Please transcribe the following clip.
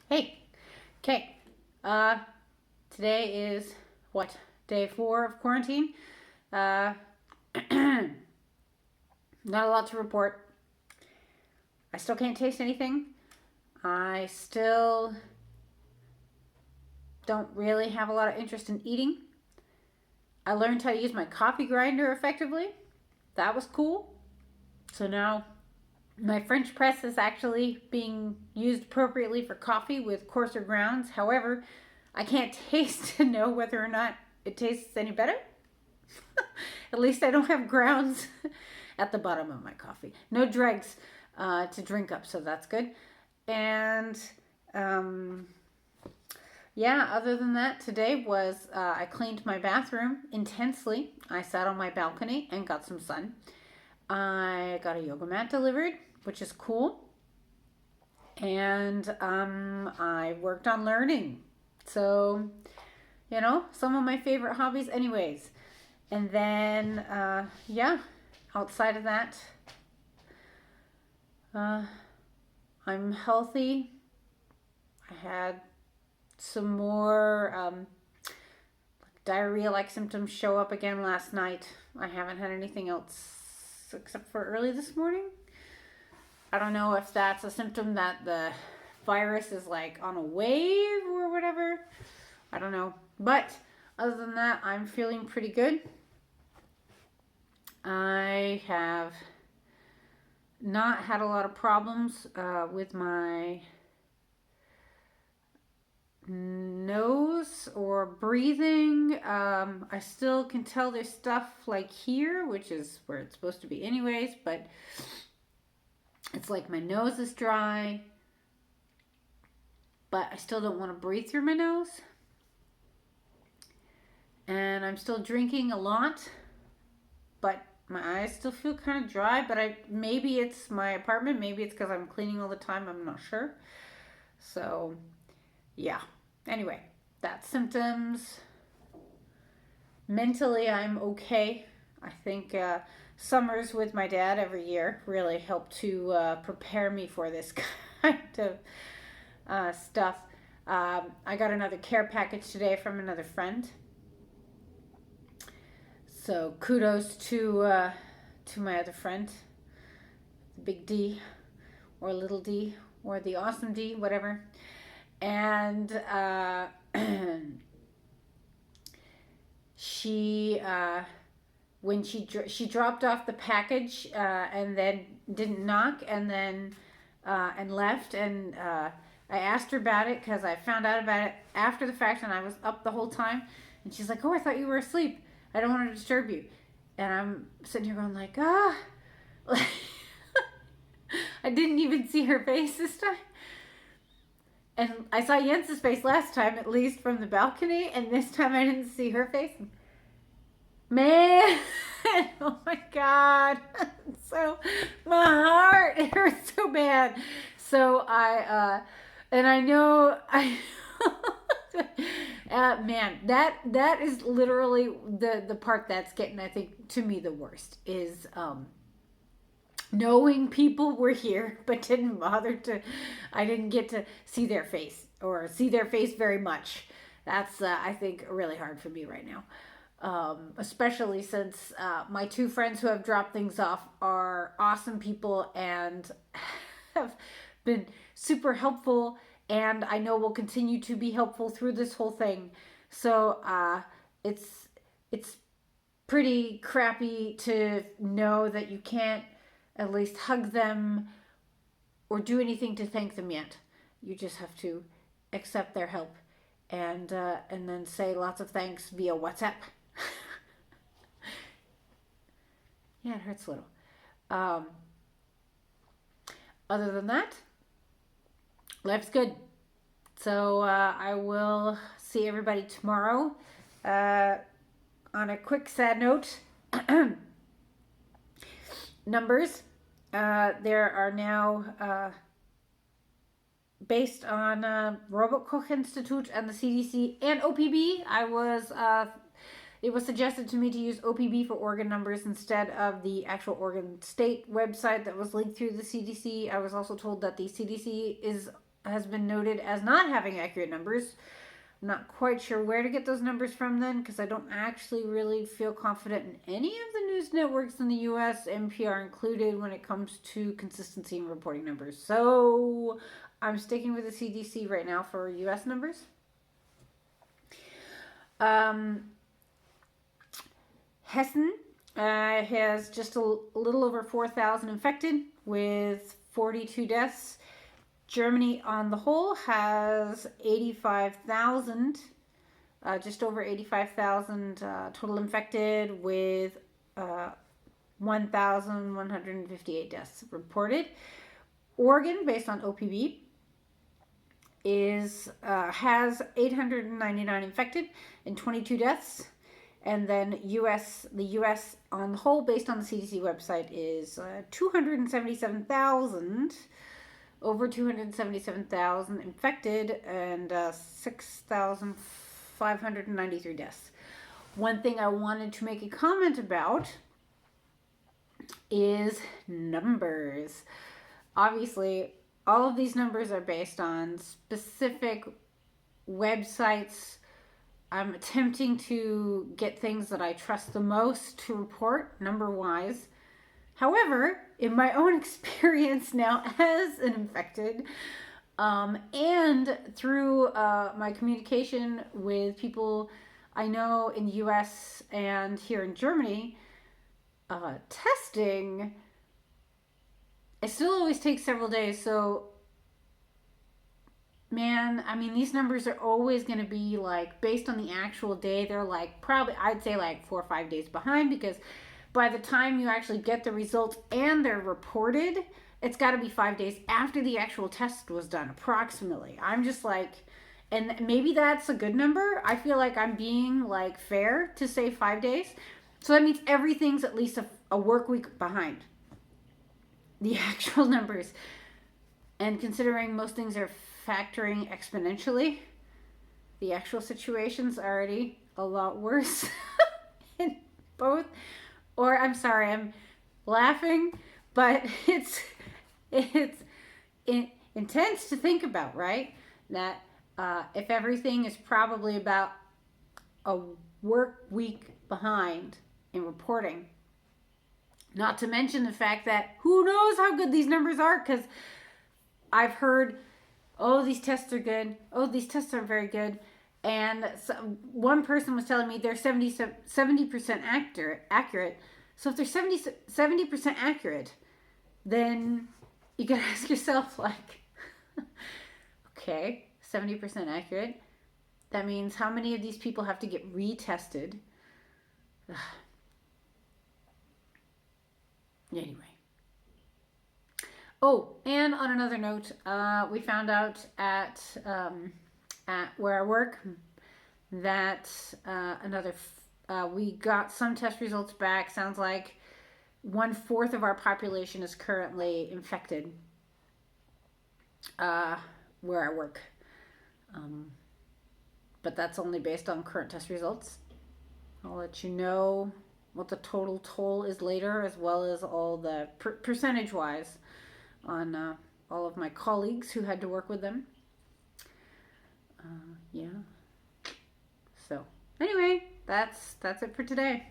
Hey, okay. Uh, Today is what? Day 4 of quarantine. Uh, Not a lot to report. I still can't taste anything. I still don't really have a lot of interest in eating. I learned how to use my coffee grinder effectively. That was cool. So now my French press is actually being used appropriately for coffee with coarser grounds. However, I can't taste to know whether or not it tastes any better. At least I don't have grounds at the bottom of my coffee. No dregs to drink up, so that's good. And um, yeah, other than that, today was I cleaned my bathroom intensely. I sat on my balcony and got some sun. I got a yoga mat delivered, which is cool. And I worked on learning. So, some of my favorite hobbies, anyways. And then, yeah, outside of that, uh, I'm healthy. I had some more diarrhea like symptoms show up again last night. I haven't had anything else except for early this morning. I don't know if that's a symptom that the virus is like on a wave or whatever. I don't know. But other than that, I'm feeling pretty good. I have not had a lot of problems with my nose or breathing. I still can tell there's stuff like here, which is where it's supposed to be, anyways, but it's like my nose is dry, but I still don't want to breathe through my nose. And I'm still drinking a lot, but my eyes still feel kind of dry. But maybe it's my apartment, maybe it's because I'm cleaning all the time. I'm not sure. So, yeah. Anyway, that's symptoms. Mentally, I'm okay. I think summers with my dad every year really help to prepare me for this kind of stuff. I got another care package today from another friend. So kudos to my other friend, the big D or little D or the awesome D, whatever. And she when she dropped off the package and then didn't knock and left I asked her about it because I found out about it after the fact and I was up the whole time and she's like, oh, I thought you were asleep. I don't want to disturb you. And I'm sitting here going like, I didn't even see her face this time. And I saw Jens's face last time, at least from the balcony, and this time I didn't see her face. Man, oh my God. So, my heart, it hurts so bad. So and I know, man, that is literally the part that's getting, I think, to me the worst is, knowing people were here but didn't bother to I didn't get to see their face or see their face very much. That's I think really hard for me right now, especially since my two friends who have dropped things off are awesome people and have been super helpful and I know will continue to be helpful through this whole thing. So it's pretty crappy to know that you can't at least hug them or do anything to thank them yet. You just have to accept their help and then say lots of thanks via WhatsApp. Yeah, it hurts a little. Um, Other than that, life's good. So I will see everybody tomorrow. Uh, on a quick sad note, numbers. There are now, based on Robert Koch Institute and the CDC and OPB, it was suggested to me to use OPB for organ numbers instead of the actual Oregon State website that was linked through the CDC. I was also told that the CDC is has been noted as not having accurate numbers. I'm not quite sure where to get those numbers from then, because I don't actually really feel confident in any of the news networks in the US, NPR included, when it comes to consistency in reporting numbers. So I'm sticking with the CDC right now for US numbers. Hessen has just a little over 4,000 infected with 42 deaths. Germany on the whole has 85,000, just over 85,000 total infected with 1,158 deaths reported. Oregon, based on OPB, has 899 infected and 22 deaths. And then the U.S. on the whole, based on the CDC website, is 277,000, over 277,000 infected and 6,593 deaths. One thing I wanted to make a comment about is numbers. Obviously, all of these numbers are based on specific websites. I'm attempting to get things that I trust the most to report number-wise. However, in my own experience now as an infected, and through my communication with people I know in the US and here in Germany, testing, it still always takes several days. So, man, I mean, these numbers are always going to be like, based on the actual day, they're like probably, I'd say like 4 or 5 days behind, because by the time you actually get the results and they're reported, it's got to be 5 days after the actual test was done, approximately. I'm just like, and maybe that's a good number. I feel like I'm being like fair to say 5 days. So that means everything's at least a work week behind the actual numbers. And considering most things are factoring exponentially, the actual situation's already a lot worse in both. Or I'm sorry, I'm laughing, but it's intense to think about, right? That if everything is probably about a work week behind in reporting, not to mention the fact that who knows how good these numbers are, because I've heard, oh, these tests are good, oh, these tests aren't very good. And so one person was telling me they're 70% accurate. So if they're 70% accurate, then you gotta ask yourself, like, okay, 70% accurate. That means how many of these people have to get retested? Anyway. Oh, and on another note, we found out at where I work that we got some test results back. Sounds like 1/4 of our population is currently infected where I work. But that's only based on current test results. I'll let you know what the total toll is later, as well as all the percentage-wise on all of my colleagues who had to work with them. Yeah. So anyway, that's it for today.